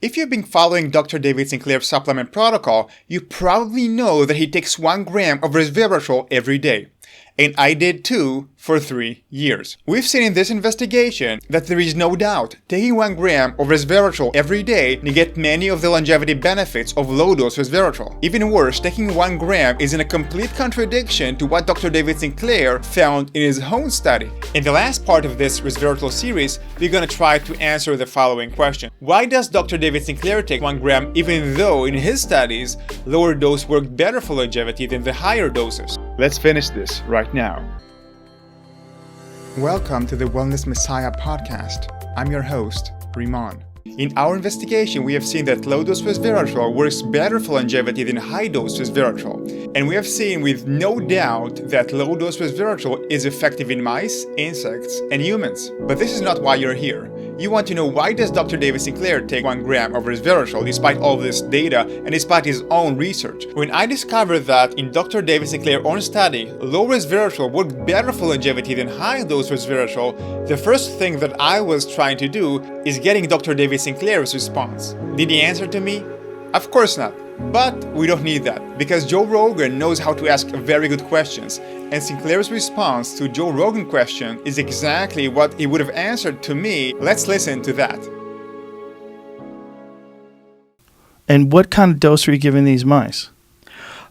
If you've been following Dr. David Sinclair's supplement protocol, you probably know that he takes 1 gram of resveratrol every day. And I did too for 3 years. We've seen in this investigation that there is no doubt taking 1 gram of resveratrol every day negate many of the longevity benefits of low-dose resveratrol. Even worse, taking 1 gram is in a complete contradiction to what Dr. David Sinclair found in his own study. In the last part of this resveratrol series, we're going to try to answer the following question. Why does Dr. David Sinclair take 1 gram even though in his studies, lower dose worked better for longevity than the higher doses? Let's finish this right now. Welcome to the Wellness Messiah podcast. I'm your host, Rimon. In our investigation, we have seen that low-dose resveratrol works better for longevity than high-dose resveratrol. And we have seen with no doubt that low-dose resveratrol is effective in mice, insects, and humans. But this is not why you're here. You want to know why does Dr. David Sinclair take 1 gram of resveratrol despite all this data and despite his own research. When I discovered that in Dr. David Sinclair's own study, low resveratrol worked better for longevity than high-dose resveratrol, the first thing that I was trying to do is getting Dr. David Sinclair's response. Did he answer to me? Of course not. But we don't need that, because Joe Rogan knows how to ask very good questions, and Sinclair's response to Joe Rogan's question is exactly what he would have answered to me. Let's listen to that. And what kind of dose were you giving these mice?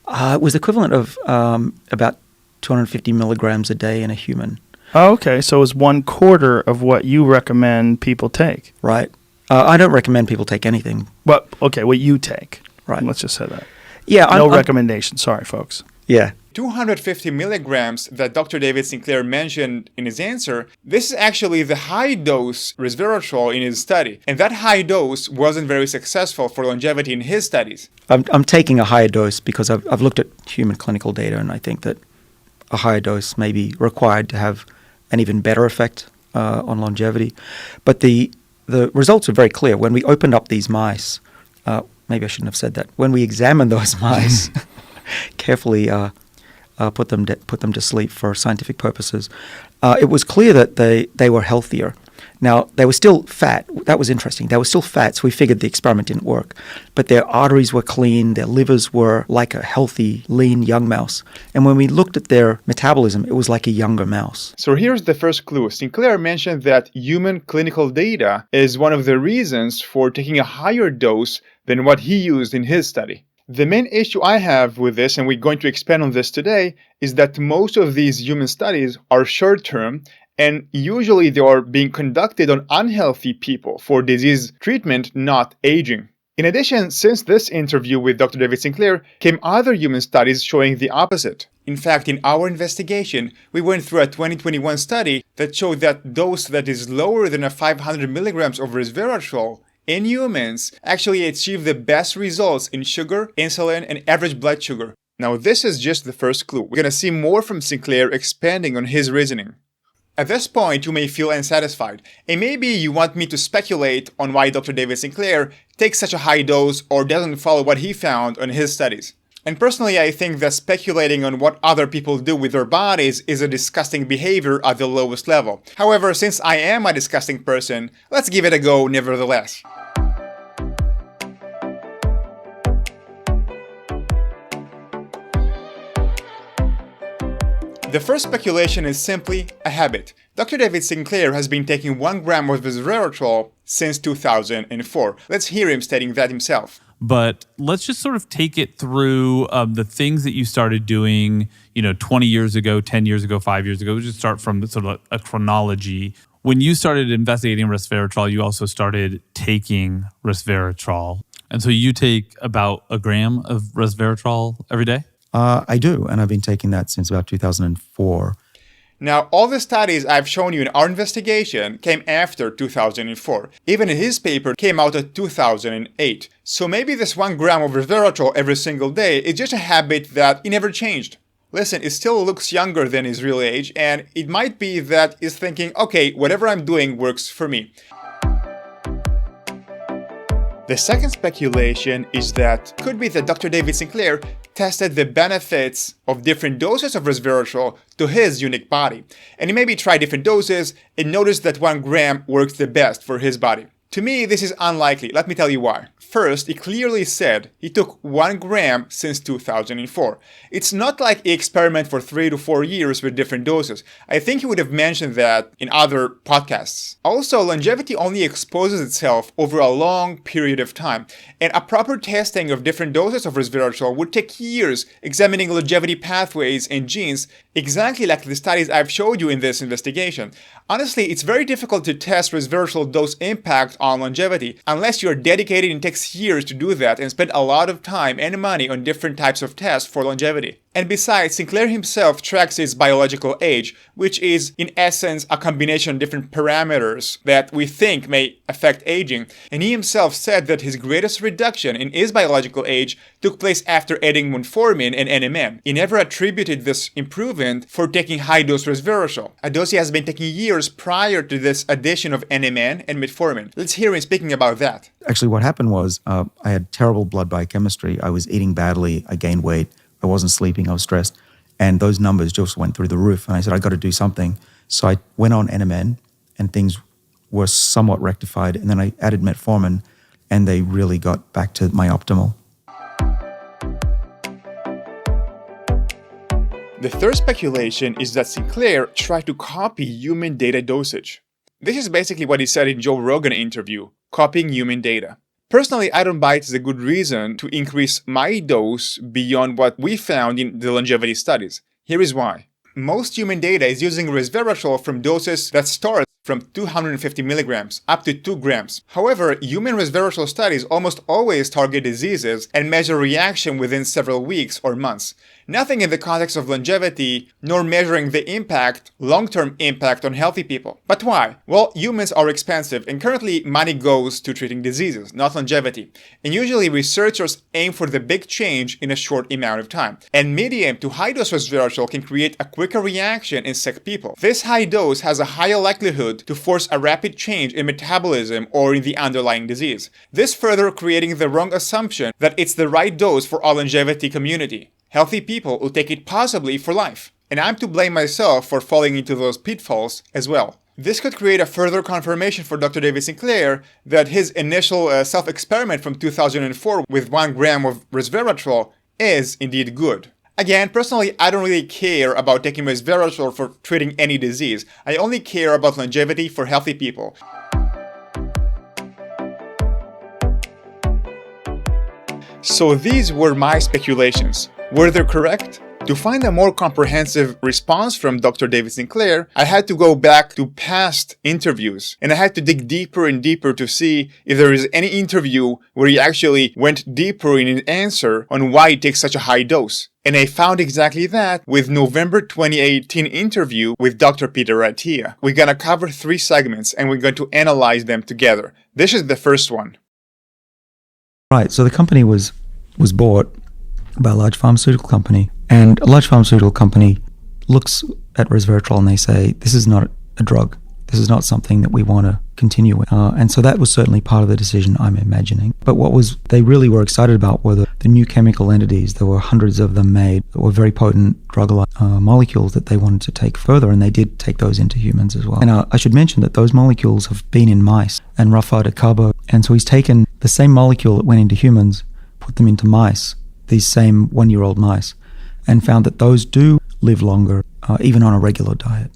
It was equivalent of about 250 milligrams a day in a human. Oh, okay. So it was 1/4 of what you recommend people take. Right. I don't recommend people take anything. Well, okay, what you take. Right. Let's just say that. Yeah. No recommendation. Sorry, folks. Yeah. 250 milligrams that Dr. David Sinclair mentioned in his answer, this is actually the high dose resveratrol in his study. And that high dose wasn't very successful for longevity in his studies. I'm taking a higher dose because I've looked at human clinical data, and I think that a higher dose may be required to have an even better effect on longevity. But the results are very clear. When we opened up these mice, maybe I shouldn't have said that. When we examined those mice, carefully put them to sleep for scientific purposes, it was clear that they were healthier. Now, they were still fat. That was interesting. They were still fat, so we figured the experiment didn't work. But their arteries were clean, their livers were like a healthy, lean, young mouse. And when we looked at their metabolism, it was like a younger mouse. So here's the first clue. Sinclair mentioned that human clinical data is one of the reasons for taking a higher dose than what he used in his study. The main issue I have with this, and we're going to expand on this today, is that most of these human studies are short-term, and usually they are being conducted on unhealthy people for disease treatment, not aging. In addition, since this interview with Dr. David Sinclair came other human studies showing the opposite. In fact, in our investigation, we went through a 2021 study that showed that dose that is lower than 500 milligrams of resveratrol in humans actually achieve the best results in sugar, insulin, and average blood sugar. Now, this is just the first clue. We're going to see more from Sinclair expanding on his reasoning. At this point, you may feel unsatisfied, and maybe you want me to speculate on why Dr. David Sinclair takes such a high dose or doesn't follow what he found on his studies. And personally, I think that speculating on what other people do with their bodies is a disgusting behavior at the lowest level. However, since I am a disgusting person, let's give it a go nevertheless. The first speculation is simply a habit. Dr. David Sinclair has been taking 1 gram of resveratrol since 2004. Let's hear him stating that himself. But let's just sort of take it through the things that you started doing, 20 years ago, 10 years ago, 5 years ago. We'll just start from sort of a chronology. When you started investigating resveratrol, you also started taking resveratrol. And so you take about 1 gram of resveratrol every day? I do, and I've been taking that since about 2004. Now, all the studies I've shown you in our investigation came after 2004. Even his paper came out in 2008. So maybe this 1 gram of resveratrol every single day is just a habit that he never changed. Listen, it still looks younger than his real age, and it might be that he's thinking, okay, whatever I'm doing works for me. The second speculation is that could be that Dr. David Sinclair tested the benefits of different doses of resveratrol to his unique body. And he maybe tried different doses and noticed that 1 gram works the best for his body. To me, this is unlikely. Let me tell you why. First, he clearly said he took 1 gram since 2004. It's not like he experimented for 3 to 4 years with different doses. I think he would have mentioned that in other podcasts. Also, longevity only exposes itself over a long period of time, and a proper testing of different doses of resveratrol would take years, examining longevity pathways and genes, exactly like the studies I've showed you in this investigation. Honestly, it's very difficult to test resveratrol dose impact on longevity unless you're dedicated and takes years to do that and spend a lot of time and money on different types of tests for longevity. And besides, Sinclair himself tracks his biological age, which is in essence a combination of different parameters that we think may affect aging. And he himself said that his greatest reduction in his biological age took place after adding metformin and NMN. He never attributed this improvement for taking high-dose resveratrol, a dose he has been taking years prior to this addition of NMN and metformin. Let's hear him speaking about that. Actually, what happened was I had terrible blood biochemistry. I was eating badly. I gained weight. I wasn't sleeping. I was stressed. And those numbers just went through the roof. And I said, I got to do something. So I went on NMN and things were somewhat rectified. And then I added metformin and they really got back to my optimal. The third speculation is that Sinclair tried to copy human data dosage. This is basically what he said in Joe Rogan Interview, copying human data. Personally, I don't buy it as a good reason to increase my dose beyond what we found in the longevity studies. Here is why. Most human data is using resveratrol from doses that start from 250 milligrams up to 2 grams. However, human resveratrol studies almost always target diseases and measure reaction within several weeks or months. Nothing in the context of longevity, nor measuring the impact, long-term impact on healthy people. But why? Well, humans are expensive, and currently money goes to treating diseases, not longevity. And usually researchers aim for the big change in a short amount of time. And medium to high-dose resveratrol can create a quicker reaction in sick people. This high dose has a higher likelihood to force a rapid change in metabolism or in the underlying disease. This further creating the wrong assumption that it's the right dose for our longevity community. Healthy people will take it possibly for life. And I'm to blame myself for falling into those pitfalls as well. This could create a further confirmation for Dr. David Sinclair that his initial self-experiment from 2004 with 1 gram of resveratrol is indeed good. Again, personally, I don't really care about taking resveratrol for treating any disease. I only care about longevity for healthy people. So these were my speculations. Were they correct? To find a more comprehensive response from Dr. David Sinclair, I had to go back to past interviews, and I had to dig deeper and deeper to see if there is any interview where he actually went deeper in an answer on why he takes such a high dose. And I found exactly that with November 2018 interview with Dr. Peter Attia. We're gonna cover 3 segments and we're going to analyze them together. This is the first one. Right, so the company was bought by a large pharmaceutical company. And a large pharmaceutical company looks at resveratrol and they say, this is not a drug. This is not something that we want to continue with. And so that was certainly part of the decision, I'm imagining. But they really were excited about were the new chemical entities. There were hundreds of them made that were very potent drug-like molecules that they wanted to take further, and they did take those into humans as well. And I should mention that those molecules have been in mice and Rafael Cabo. And so he's taken the same molecule that went into humans, put them into mice, these same 1-year-old mice, and found that those do live longer, even on a regular diet.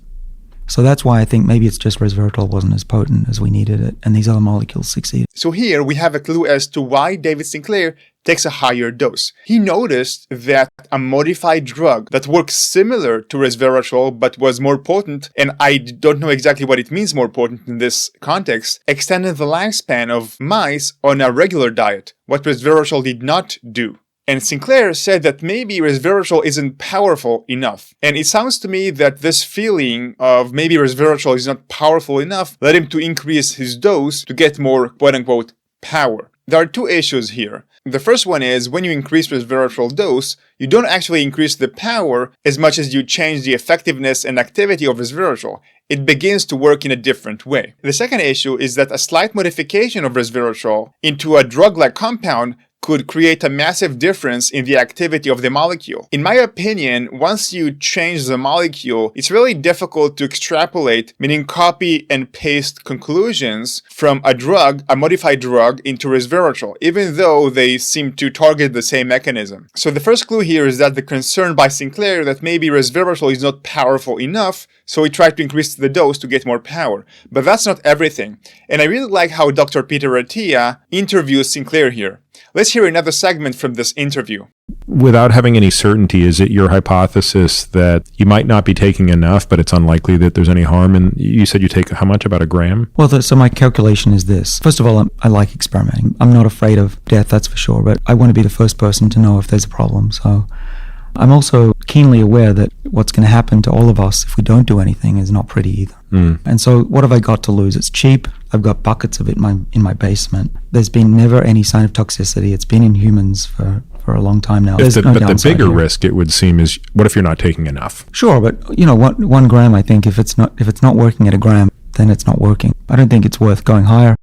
So that's why I think maybe it's just resveratrol wasn't as potent as we needed it, and these other molecules succeeded. So here we have a clue as to why David Sinclair takes a higher dose. He noticed that a modified drug that works similar to resveratrol but was more potent, and I don't know exactly what it means more potent in this context, extended the lifespan of mice on a regular diet, what resveratrol did not do. And Sinclair said that maybe resveratrol isn't powerful enough. And it sounds to me that this feeling of maybe resveratrol is not powerful enough led him to increase his dose to get more quote-unquote power. There are 2 issues here. The first one is when you increase resveratrol dose, you don't actually increase the power as much as you change the effectiveness and activity of resveratrol. It begins to work in a different way. The second issue is that a slight modification of resveratrol into a drug-like compound could create a massive difference in the activity of the molecule. In my opinion, once you change the molecule, it's really difficult to extrapolate, meaning copy and paste conclusions from a modified drug into resveratrol, even though they seem to target the same mechanism. So the first clue here is that the concern by Sinclair that maybe resveratrol is not powerful enough, so he tried to increase the dose to get more power. But that's not everything. And I really like how Dr. Peter Attia interviews Sinclair here. Let's hear another segment from this interview. Without having any certainty, is it your hypothesis that you might not be taking enough, but it's unlikely that there's any harm? And you said you take how much? About a gram? Well, so my calculation is this. First of all, I like experimenting. I'm not afraid of death, that's for sure, but I want to be the first person to know if there's a problem. So I'm also keenly aware that what's going to happen to all of us if we don't do anything is not pretty either. And so what have I got to lose? It's cheap. I've got buckets of it in my basement. There's been never any sign of toxicity. It's been in humans for a long time now. But the bigger risk, it would seem, is what if you're not taking enough? Sure, but 1 gram, I think if it's not working at a gram, then it's not working. I don't think it's worth going higher.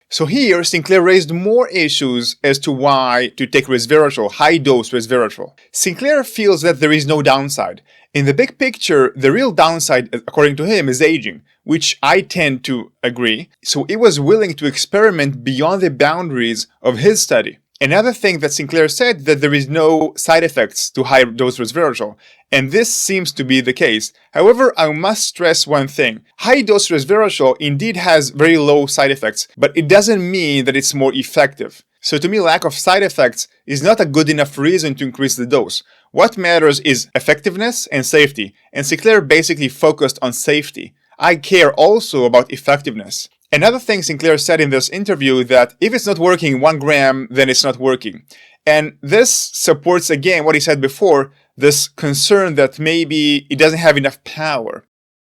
So here, Sinclair raised more issues as to why to take resveratrol, high-dose resveratrol. Sinclair feels that there is no downside. In the big picture, the real downside, according to him, is aging, which I tend to agree. So he was willing to experiment beyond the boundaries of his study. Another thing that Sinclair said, that there is no side effects to high-dose resveratrol, and this seems to be the case. However, I must stress one thing. High-dose resveratrol indeed has very low side effects, but it doesn't mean that it's more effective. So to me, lack of side effects is not a good enough reason to increase the dose. What matters is effectiveness and safety, and Sinclair basically focused on safety. I care also about effectiveness. Another thing Sinclair said in this interview, that if it's not working 1 gram, then it's not working. And this supports again what he said before, this concern that maybe it doesn't have enough power.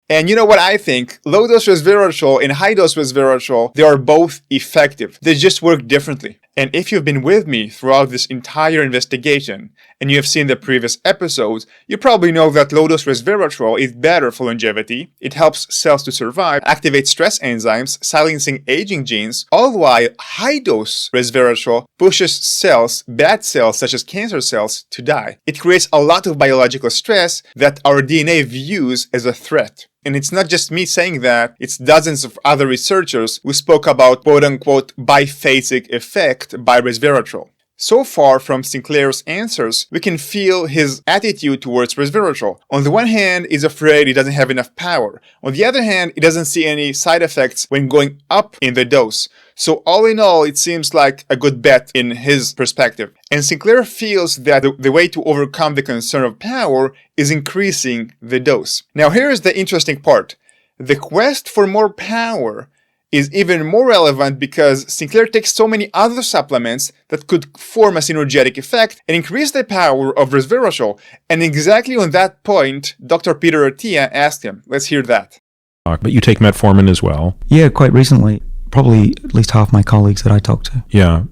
And you know what I think? Low-dose resveratrol and high-dose resveratrol, they are both effective. They just work differently. And if you've been with me throughout this entire investigation, and you have seen the previous episodes, you probably know that low-dose resveratrol is better for longevity. It helps cells to survive, activates stress enzymes, silencing aging genes, all while high-dose resveratrol pushes cells, bad cells such as cancer cells, to die. It creates a lot of biological stress that our DNA views as a threat. And it's not just me saying that, it's dozens of other researchers who spoke about quote-unquote biphasic effect by resveratrol. So far from Sinclair's answers, we can feel his attitude towards resveratrol. On the one hand, he's afraid he doesn't have enough power. On the other hand, he doesn't see any side effects when going up in the dose. So all in all, it seems like a good bet in his perspective. And Sinclair feels that the way to overcome the concern of power is increasing the dose. Now here's the interesting part. The quest for more power is even more relevant because Sinclair takes so many other supplements that could form a synergetic effect and increase the power of resveratrol. And exactly on that point, Dr. Peter Attia asked him. Let's hear that. But you take metformin as well? Yeah, quite recently. Probably at least half my colleagues that I talk to. Yeah.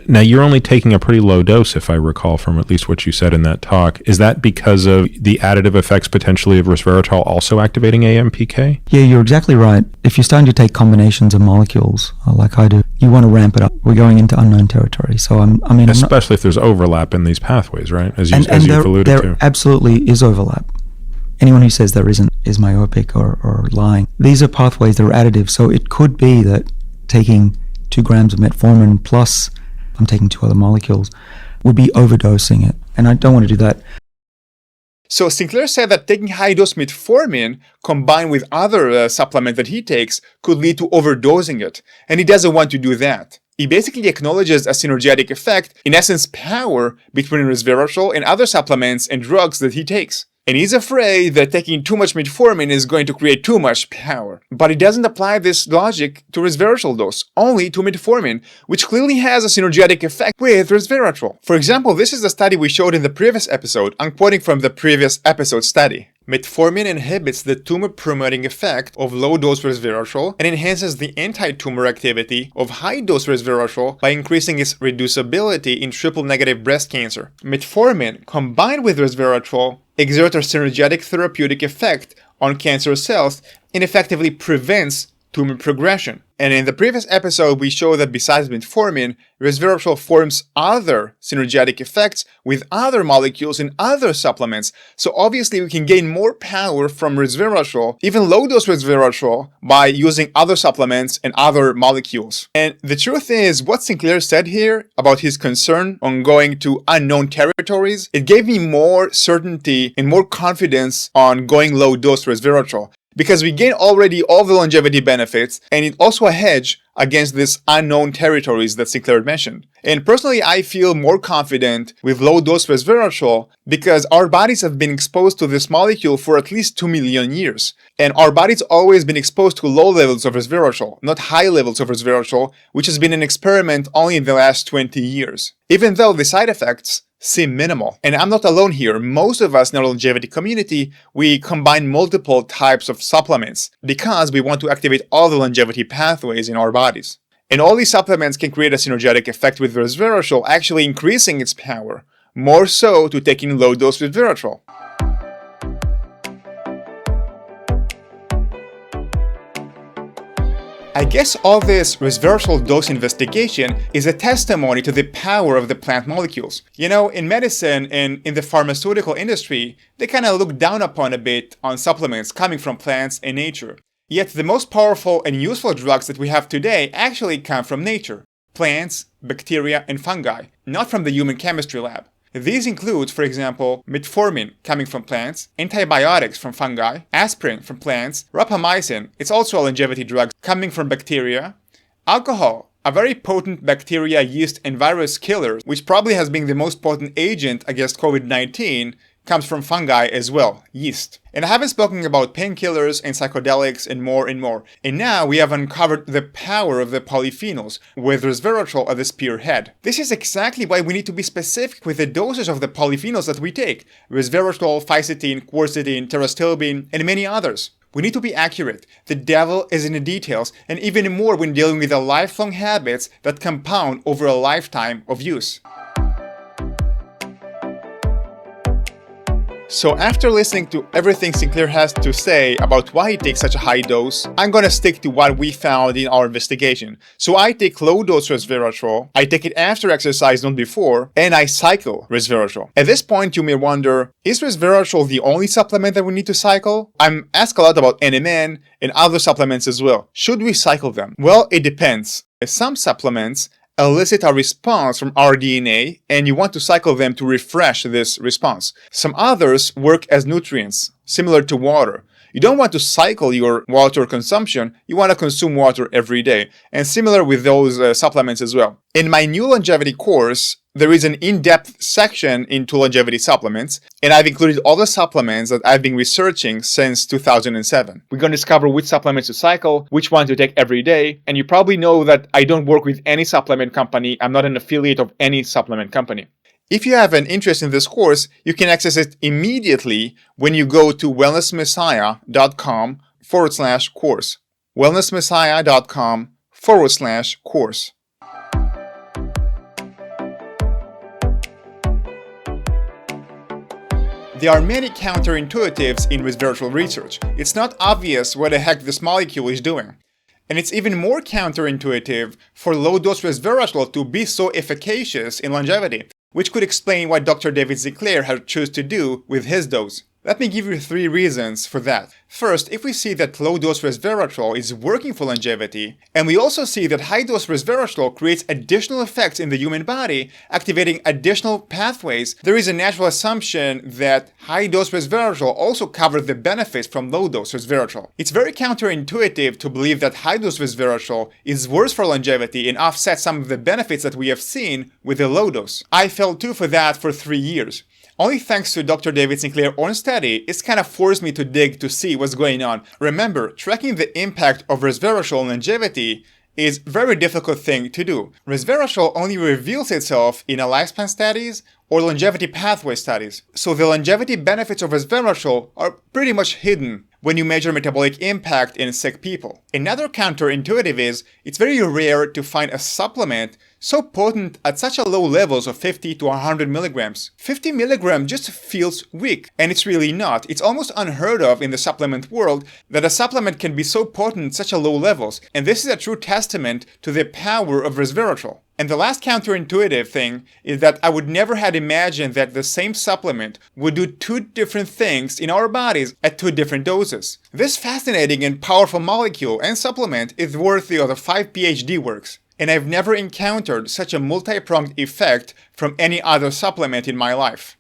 Now, you're only taking a pretty low dose, if I recall from at least what you said in that talk. Is that because of the additive effects potentially of resveratrol also activating AMPK? Yeah, you're exactly right. If you're starting to take combinations of molecules, like I do, you want to ramp it up. We're going into unknown territory. So, especially if there's overlap in these pathways, right? As you've alluded to. There absolutely is overlap. Anyone who says there isn't is myopic or lying. These are pathways that are additive. So it could be that taking 2 grams of metformin plus I'm taking 2 other molecules would be overdosing it. And I don't want to do that. So Sinclair said that taking high-dose metformin combined with other supplements that he takes could lead to overdosing it. And he doesn't want to do that. He basically acknowledges a synergetic effect, in essence power, between resveratrol and other supplements and drugs that he takes. And he's afraid that taking too much metformin is going to create too much power. But he doesn't apply this logic to resveratrol dose, only to metformin, which clearly has a synergetic effect with resveratrol. For example, this is the study we showed in the previous episode. I'm quoting from the previous episode study. Metformin inhibits the tumor-promoting effect of low-dose resveratrol and enhances the anti-tumor activity of high-dose resveratrol by increasing its reducibility in triple-negative breast cancer. Metformin, combined with resveratrol, exert a synergetic therapeutic effect on cancer cells and effectively prevents tumor progression. And in the previous episode, we showed that besides metformin, resveratrol forms other synergetic effects with other molecules in other supplements. So obviously we can gain more power from resveratrol, even low-dose resveratrol, by using other supplements and other molecules. And the truth is, what Sinclair said here about his concern on going to unknown territories, it gave me more certainty and more confidence on going low-dose resveratrol. Because we gain already all the longevity benefits, and it's also a hedge against these unknown territories that Sinclair mentioned. And personally, I feel more confident with low-dose resveratrol because our bodies have been exposed to this molecule for at least 2 million years. And our body's always been exposed to low levels of resveratrol, not high levels of resveratrol, which has been an experiment only in the last 20 years. Even though the side effects seem minimal. And I'm not alone here. Most of us in our longevity community, we combine multiple types of supplements because we want to activate all the longevity pathways in our bodies. And all these supplements can create a synergetic effect with resveratrol, actually increasing its power, more so to taking low-dose resveratrol. I guess all this resveratrol dose investigation is a testimony to the power of the plant molecules. You know, in medicine and in the pharmaceutical industry, they kind of look down upon a bit on supplements coming from plants and nature. Yet the most powerful and useful drugs that we have today actually come from nature. Plants, bacteria, and fungi, not from the human chemistry lab. These include, for example, metformin coming from plants, antibiotics from fungi, aspirin from plants, rapamycin, it's also a longevity drug coming from bacteria, alcohol, a very potent bacteria, yeast, and virus killer, which probably has been the most potent agent against COVID-19, comes from fungi as well, yeast. And I haven't spoken about painkillers and psychedelics and more and more. And now we have uncovered the power of the polyphenols, with resveratrol at the spearhead. This is exactly why we need to be specific with the dosage of the polyphenols that we take. Resveratrol, fisetin, quercetin, terastolbin, and many others. We need to be accurate. The devil is in the details, and even more when dealing with the lifelong habits that compound over a lifetime of use. So after listening to everything Sinclair has to say about why he takes such a high dose, I'm gonna stick to what we found in our investigation. So I take low-dose resveratrol, I take it after exercise, not before, and I cycle resveratrol. At this point, you may wonder, is resveratrol the only supplement that we need to cycle? I'm asked a lot about NMN and other supplements as well. Should we cycle them? Well, it depends. Some supplements elicit a response from our DNA, and you want to cycle them to refresh this response. Some others work as nutrients, similar to water. You don't want to cycle your water consumption, you want to consume water every day. And similar with those supplements as well. In my new longevity course, there is an in-depth section into longevity supplements, and I've included all the supplements that I've been researching since 2007. We're going to discover which supplements to cycle, which ones to take every day, and you probably know that I don't work with any supplement company. I'm not an affiliate of any supplement company. If you have an interest in this course, you can access it immediately when you go to wellnessmessiah.com/course. wellnessmessiah.com/course. There are many counterintuitives in resveratrol research. It's not obvious what the heck this molecule is doing. And it's even more counterintuitive for low-dose resveratrol to be so efficacious in longevity, which could explain what Dr. David Sinclair had chosen to do with his dose. Let me give you 3 reasons for that. First, if we see that low-dose resveratrol is working for longevity, and we also see that high-dose resveratrol creates additional effects in the human body, activating additional pathways, there is a natural assumption that high-dose resveratrol also covers the benefits from low-dose resveratrol. It's very counterintuitive to believe that high-dose resveratrol is worse for longevity and offsets some of the benefits that we have seen with the low-dose. I fell too for that for 3 years. Only thanks to Dr. David Sinclair own study, it's kind of forced me to dig to see what's going on. Remember, tracking the impact of resveratrol on longevity is a very difficult thing to do. Resveratrol only reveals itself in a lifespan studies or longevity pathway studies. So the longevity benefits of resveratrol are pretty much hidden. when you measure metabolic impact in sick people. Another counterintuitive is it's very rare to find a supplement so potent at such a low levels of 50 to 100 milligrams. 50 milligrams just feels weak, and it's really not. It's almost unheard of in the supplement world that a supplement can be so potent at such a low levels, and this is a true testament to the power of resveratrol. And the last counterintuitive thing is that I would never have imagined that the same supplement would do two different things in our bodies at two different doses. This fascinating and powerful molecule and supplement is worthy of the 5 PhD works. And I've never encountered such a multi-pronged effect from any other supplement in my life.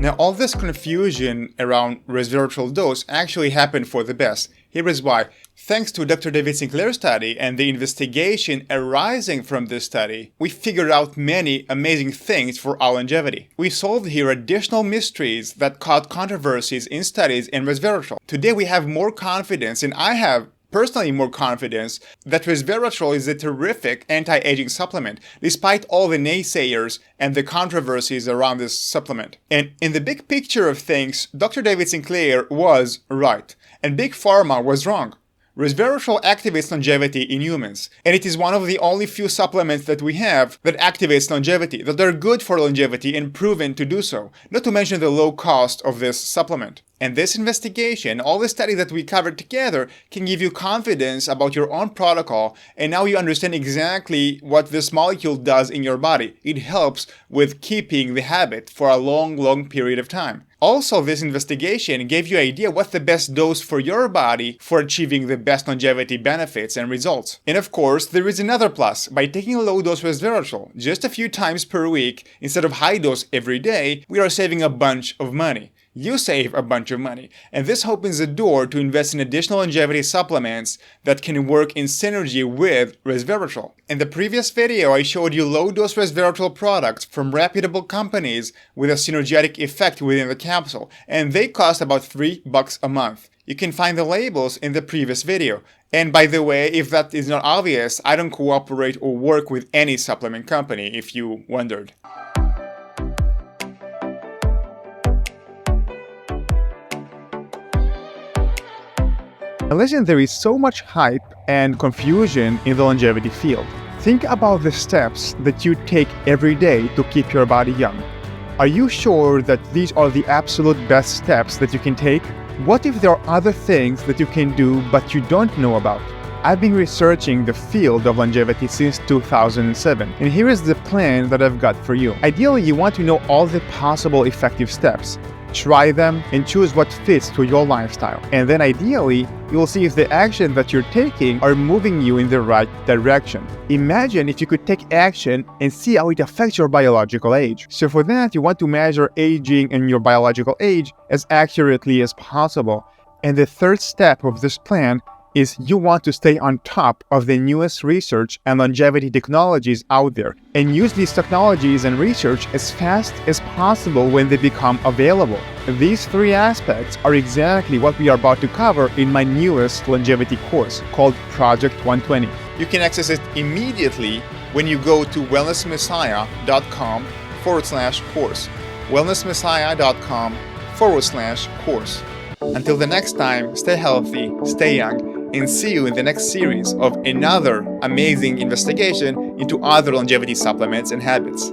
Now, all this confusion around resveratrol dose actually happened for the best. Here is why. Thanks to Dr. David Sinclair's study and the investigation arising from this study, we figured out many amazing things for our longevity. We solved here additional mysteries that caused controversies in studies in resveratrol. Today we have more confidence, and I have personally more confidence, that resveratrol is a terrific anti-aging supplement, despite all the naysayers and the controversies around this supplement. And in the big picture of things, Dr. David Sinclair was right, and Big Pharma was wrong. Resveratrol activates longevity in humans, and it is one of the only few supplements that we have that activates longevity, that are good for longevity and proven to do so, not to mention the low cost of this supplement. And this investigation, all the studies that we covered together, can give you confidence about your own protocol, and now you understand exactly what this molecule does in your body. It helps with keeping the habit for a long period of time. Also, this investigation gave you an idea what's the best dose for your body for achieving the best longevity benefits and results. And of course, there is another plus. By taking low-dose resveratrol just a few times per week instead of high-dose every day, we are saving a bunch of money. You save a bunch of money, and this opens the door to invest in additional longevity supplements that can work in synergy with resveratrol. In the previous video, I showed you low-dose resveratrol products from reputable companies with a synergetic effect within the capsule, and they cost about $3 a month. You can find the labels in the previous video. And by the way, if that is not obvious, I don't cooperate or work with any supplement company, if you wondered. Listen, there is so much hype and confusion in the longevity field. Think about the steps that you take every day to keep your body young. Are you sure that these are the absolute best steps that you can take? What if there are other things that you can do but you don't know about? I've been researching the field of longevity since 2007, and here is the plan that I've got for you. Ideally, you want to know all the possible effective steps. Try them and choose what fits to your lifestyle. And then ideally, you'll see if the action that you're taking are moving you in the right direction. Imagine if you could take action and see how it affects your biological age. So for that, you want to measure aging and your biological age as accurately as possible. And the third step of this plan is you want to stay on top of the newest research and longevity technologies out there and use these technologies and research as fast as possible when they become available. These three aspects are exactly what we are about to cover in my newest longevity course called Project 120. You can access it immediately when you go to wellnessmessiah.com/course. wellnessmessiah.com/course. Until the next time, stay healthy, stay young, and see you in the next series of another amazing investigation into other longevity supplements and habits.